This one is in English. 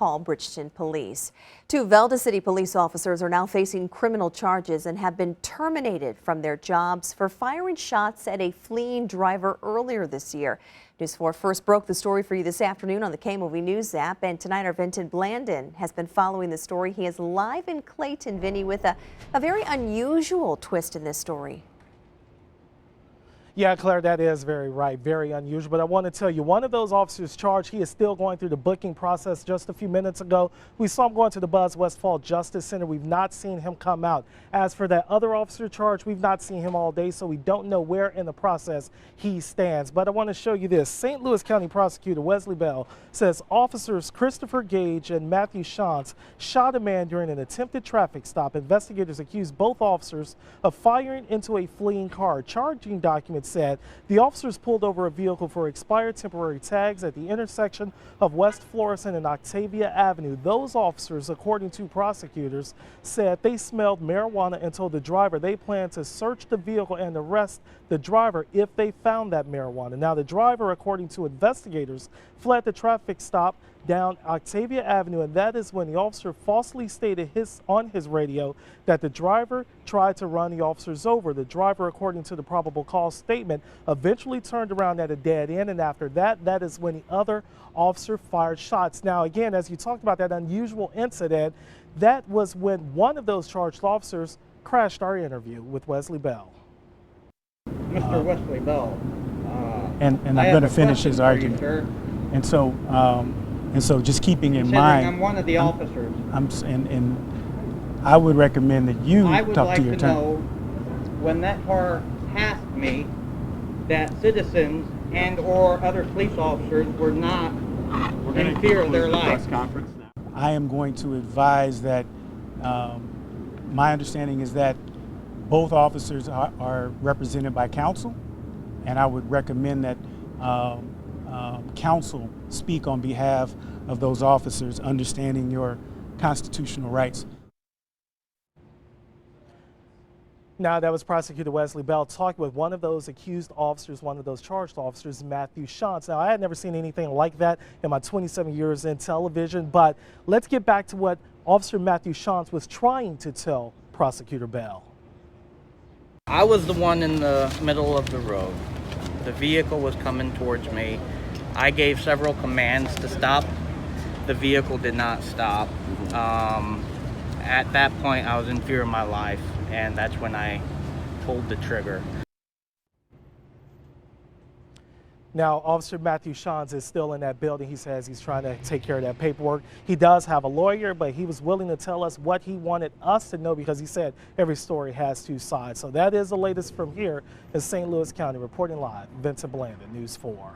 Bridgeton Police. Two Velda City police officers are now facing criminal charges and have been terminated from their jobs for firing shots at a fleeing driver earlier this year. News 4 first broke the story for you this afternoon on the KMOV News app, and tonight our VENTON Blandin has been following the story. He is live in Clayton, Vinny, with a very unusual twist in this story. Yeah, Claire, that is very unusual. But I want to tell you, one of those officers charged, he is still going through the booking process. Just a few minutes ago, we saw him going to the Buzz Westfall Justice Center. We've not seen him come out. As for that other officer charged, we've not seen him all day, so we don't know where in the process he stands. But I want to show you this. St. Louis County Prosecutor Wesley Bell says officers Christopher Gage and Matthew Schanz shot a man during an attempted traffic stop. Investigators accused both officers of firing into a fleeing car. Charging documents said the officers pulled over a vehicle for expired temporary tags at the intersection of West Florissant and Octavia Avenue. Those officers, according to prosecutors, said they smelled marijuana and told the driver they planned to search the vehicle and arrest the driver if they found that marijuana. Now, the driver, according to investigators, fled the traffic stop down Octavia Avenue, and that is when the officer falsely stated on his radio that the driver tried to run the officers over. The driver, according to the probable cause statement, eventually turned around at a dead end, and after that, that is when the other officer fired shots. Now, again, as you talked about that unusual incident, that was when one of those charged officers crashed our interview with Wesley Bell. Mr. Wesley Bell. And I'm going to finish his argument. And so just keeping in mind, I'm one of the officers. And I would recommend that you talk to your attorney. I would like to know when that car passed me that citizens and or other police officers were not in fear of their lives. I am going to advise that my understanding is that both officers are represented by counsel, and I would recommend that counsel speak on behalf of those officers, understanding your constitutional rights. Now, that was Prosecutor Wesley Bell talking with one of those accused officers, one of those charged officers, Matthew Schanz. Now, I had never seen anything like that in my 27 years in television, but let's get back to what Officer Matthew Schanz was trying to tell Prosecutor Bell. I was the one in the middle of the road. The vehicle was coming towards me. I gave several commands to stop. The vehicle did not stop. At that point, I was in fear of my life, and that's when I pulled the trigger. Now, Officer Matthew Schanz is still in that building. He says he's trying to take care of that paperwork. He does have a lawyer, but he was willing to tell us what he wanted us to know because he said every story has two sides. So that is the latest from here in St. Louis County. Reporting live, VENTON Blandin, News 4.